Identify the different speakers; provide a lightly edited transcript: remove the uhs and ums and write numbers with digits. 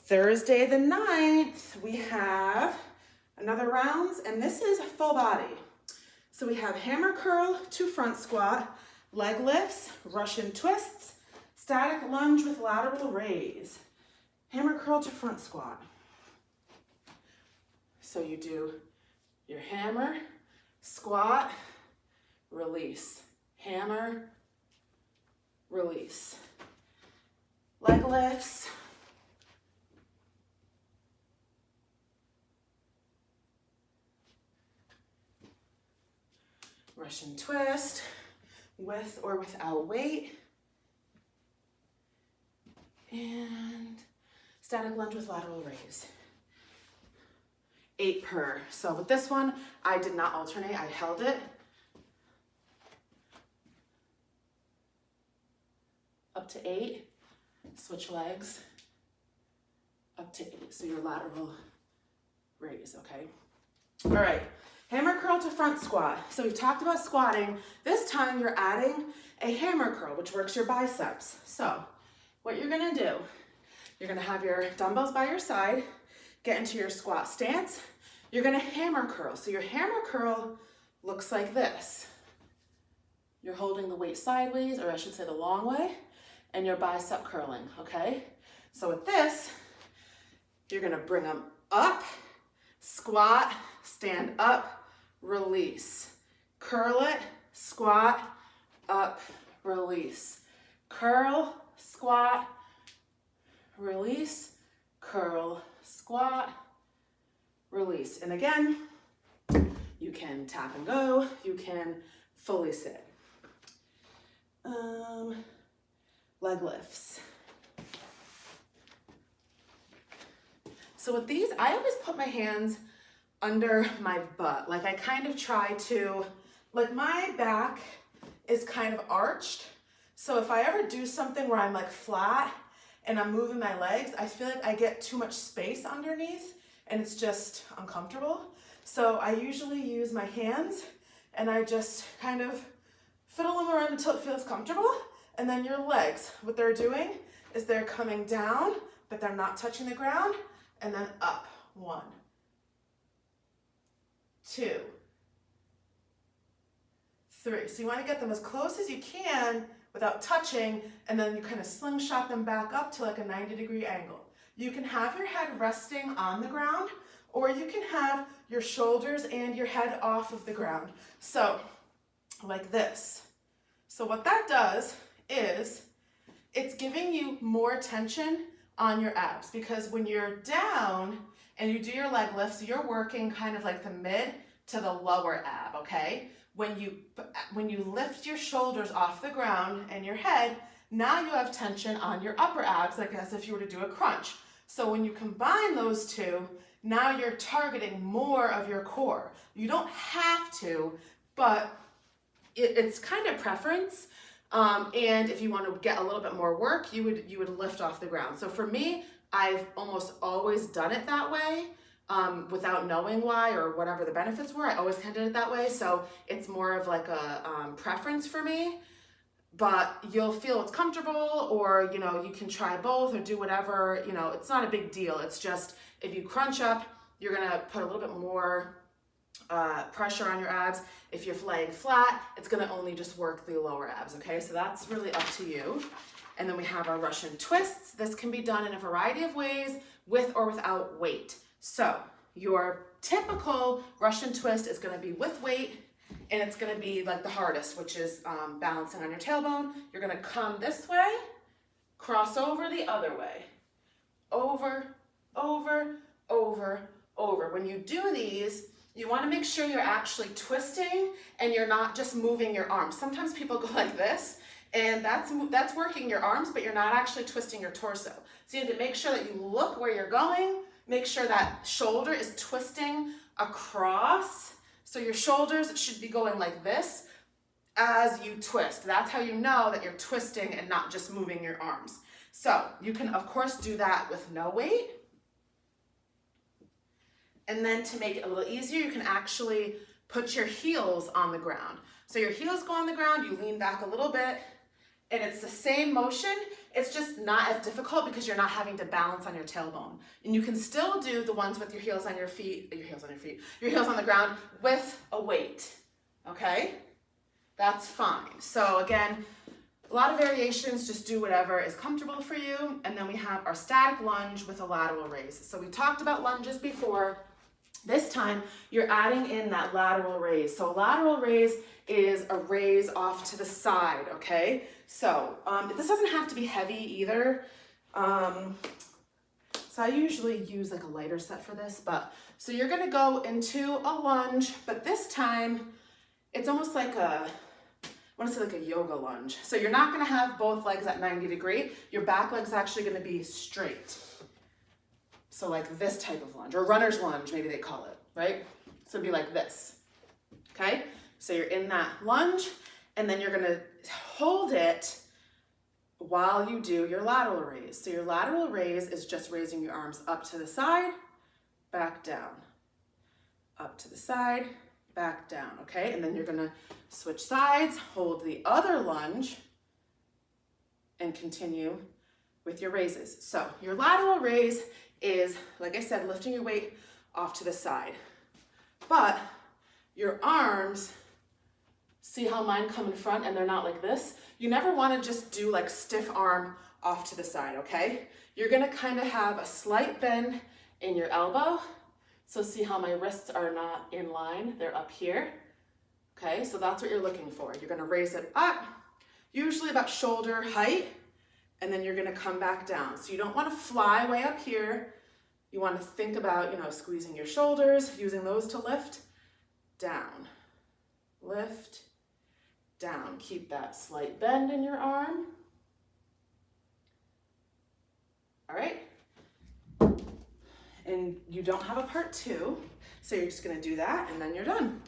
Speaker 1: Thursday the 9th, we have another rounds, and this is full body. So we have hammer curl to front squat, leg lifts, Russian twists, static lunge with lateral raise. Hammer curl to front squat. So you do your hammer, squat, release. Hammer, release. Leg lifts. Russian twist, with or without weight. And static lunge with lateral raise. 8 per. So with this one, I did not alternate, I held it. Up to 8, switch legs, up to 8. So your lateral raise, okay? All right, hammer curl to front squat. So we've talked about squatting. This time you're adding a hammer curl, which works your biceps. So what you're gonna do, you're gonna have your dumbbells by your side, get into your squat stance. You're gonna hammer curl. So your hammer curl looks like this. You're holding the weight sideways, or I should say the long way, and your bicep curling, okay? So with this, you're gonna bring them up, squat, stand up, release. Curl it, squat, up, release. Curl, squat, release, curl, squat, release. And again, you can tap and go, you can fully sit. Leg lifts. So with these, I always put my hands under my butt. Like I kind of try to, like my back is kind of arched. So if I ever do something where I'm like flat and I'm moving my legs, I feel like I get too much space underneath and it's just uncomfortable. So I usually use my hands and I just kind of fiddle them around until it feels comfortable. And then your legs, what they're doing is they're coming down, but they're not touching the ground, and then up. 1, 2, 3. So you want to get them as close as you can without touching, and then you kind of slingshot them back up to like a 90-degree angle. You can have your head resting on the ground, or you can have your shoulders and your head off of the ground. So like this. So what that does is it's giving you more tension on your abs, because when you're down and you do your leg lifts, you're working kind of like the mid to the lower ab, okay? When you lift your shoulders off the ground and your head, now you have tension on your upper abs, like as if you were to do a crunch. So when you combine those two, now you're targeting more of your core. You don't have to, but it's kind of preference. And if you want to get a little bit more work, you would lift off the ground. So for me, I've almost always done it that way, without knowing why or whatever the benefits were. I always kind of did it that way. So it's more of like a preference for me, but you'll feel it's comfortable, or, you know, you can try both or do whatever, you know, it's not a big deal. It's just, if you crunch up, you're going to put a little bit more pressure on your abs. If you're laying flat, it's going to only just work the lower abs, okay? So that's really up to you. And then we have our Russian twists. This can be done in a variety of ways, with or without weight. So your typical Russian twist is going to be with weight, and it's going to be like the hardest, which is balancing on your tailbone. You're going to come this way, cross over the other way, over, over, over, over. When you do these, you want to make sure you're actually twisting and you're not just moving your arms. Sometimes people go like this, and that's working your arms, but you're not actually twisting your torso. So you have to make sure that you look where you're going, make sure that shoulder is twisting across. So your shoulders should be going like this as you twist. That's how you know that you're twisting and not just moving your arms. So you can, of course, do that with no weight. And then to make it a little easier, you can actually put your heels on the ground. So your heels go on the ground, you lean back a little bit, and it's the same motion. It's just not as difficult because you're not having to balance on your tailbone. And you can still do the ones with your heels on your feet, your heels on the ground with a weight, okay? That's fine. So again, a lot of variations, just do whatever is comfortable for you. And then we have our static lunge with a lateral raise. So we talked about lunges before. This time, you're adding in that lateral raise. So lateral raise is a raise off to the side, okay? So this doesn't have to be heavy either. So I usually use like a lighter set for this, but so you're gonna go into a lunge, but this time it's almost like I want to say like a yoga lunge. So you're not gonna have both legs at 90 degree. Your back leg's actually gonna be straight. So like this type of lunge, or runner's lunge, maybe they call it, right? So it'd be like this, okay? So you're in that lunge, and then you're gonna hold it while you do your lateral raise. So your lateral raise is just raising your arms up to the side, back down, up to the side, back down, okay? And then you're gonna switch sides, hold the other lunge, and continue with your raises. So your lateral raise is, like I said, lifting your weight off to the side. But your arms, see how mine come in front and they're not like this? You never want to just do like stiff arm off to the side, okay? You're gonna kind of have a slight bend in your elbow. So see how my wrists are not in line, they're up here. Okay, so that's what you're looking for. You're gonna raise it up, usually about shoulder height, and then you're gonna come back down. So you don't wanna fly way up here. You wanna think about, squeezing your shoulders, using those to lift, down, lift, down. Keep that slight bend in your arm. All right. And you don't have a part two, so you're just gonna do that and then you're done.